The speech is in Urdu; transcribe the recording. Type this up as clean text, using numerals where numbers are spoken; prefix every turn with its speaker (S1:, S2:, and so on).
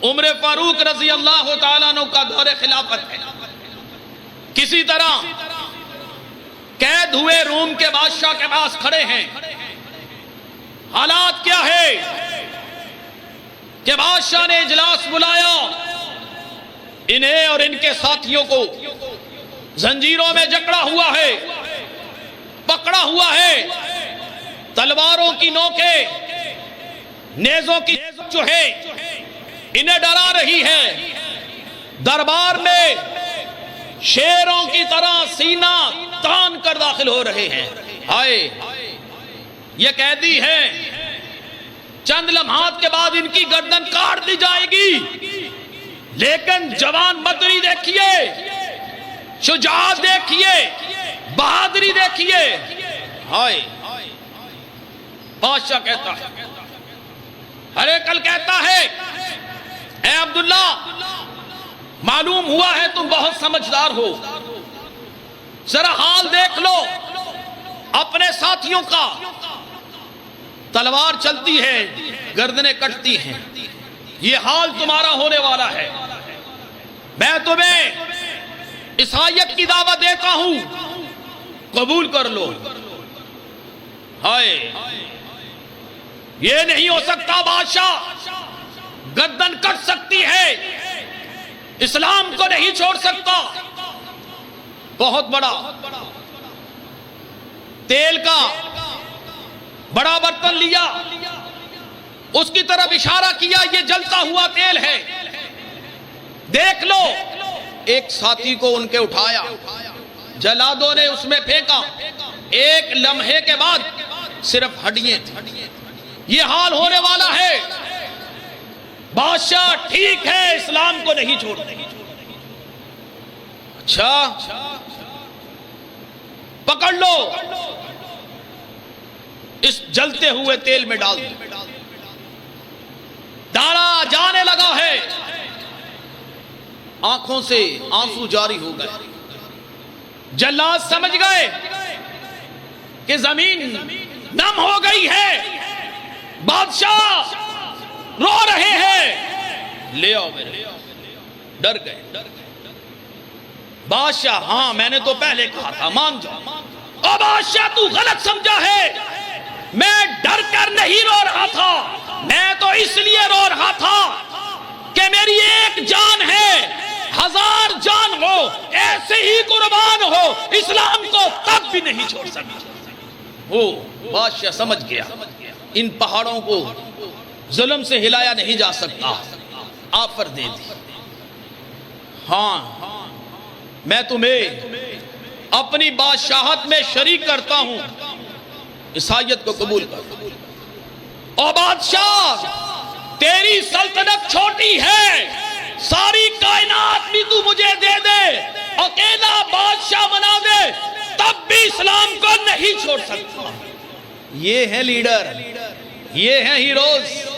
S1: عمر فاروق رضی اللہ تعالیٰ عنہ کا دور خلافت ہے. کسی طرح قید ہوئے روم کے بادشاہ کے پاس کھڑے ہیں. حالات کیا ہے کہ بادشاہ نے اجلاس بلایا. انہیں اور ان کے ساتھیوں کو زنجیروں میں جکڑا ہوا ہے, پکڑا ہوا ہے. تلواروں کی نوکیں, نیزوں کی جو ہے انہیں ڈرا رہی ہے. دربار میں شیروں کی طرح سینہ تان کر داخل ہو رہے ہیں. ہائے, یہ قیدی ہیں, چند لمحات کے بعد ان کی گردن کاٹ دی جائے گی. لیکن جوان بدری دیکھیے, شجاعت دیکھیے, بہادری دیکھیے. ہائے, بادشاہ کہتا ہے, ارے کل کہتا ہے اے عبداللہ, معلوم ہوا ہے تم بہت سمجھدار ہو, ذرا حال دیکھ لو اپنے ساتھیوں کا. تلوار چلتی ہے, گردنیں کٹتی ہیں. یہ حال تمہارا ہونے والا ہے. میں تمہیں عیسائیت کی دعوت دیتا ہوں, قبول کر لو. ہائے, یہ نہیں ہو سکتا بادشاہ, گردن کٹ سکتی ہے, اسلام کو نہیں چھوڑ سکتا. بہت بڑا تیل کا بڑا برتن لیا, اس کی طرف اشارہ کیا, یہ جلتا ہوا تیل ہے, دیکھ لو. ایک ساتھی کو ان کے اٹھایا, جلادوں نے اس میں پھینکا. ایک لمحے کے بعد صرف ہڈیاں تھیں. یہ حال ہونے والا ہے. بادشاہ ٹھیک ہے, اسلام کو نہیں چھوڑتے. اچھا, پکڑ لو, اس جلتے ہوئے تیل میں ڈال دو. ڈالا جانے لگا ہے, آنکھوں سے آنسو جاری ہو گئے. جلاد سمجھ گئے کہ زمین نم ہو گئی ہے, بادشاہ رو رہے ہیں. لے آؤ میرے. ڈر گئے. بادشاہ, ہاں میں نے تو پہلے کہا تھا, مان جاؤ. او بادشاہ, تو غلط سمجھا ہے, میں ڈر کر نہیں رو رہا تھا, میں تو اس لیے رو رہا تھا کہ میری ایک جان ہے, 1000 جان ہو ایسے ہی قربان ہو, اسلام کو تب بھی نہیں چھوڑ سکتا. بادشاہ سمجھ گیا ان پہاڑوں کو ظلم سے ہلایا نہیں جا سکتا, آفر دے دی. ہاں, میں تمہیں اپنی بادشاہت میں شریک کرتا ہوں, عیسائیت کو قبول کر. او بادشاہ, تیری سلطنت چھوٹی ہے, ساری کائنات بھی تو مجھے دے دے, اکیلا بادشاہ بنا دے, تب بھی اسلام کو نہیں چھوڑ سکتا. یہ ہے لیڈر, یہ ہیں ہیروز.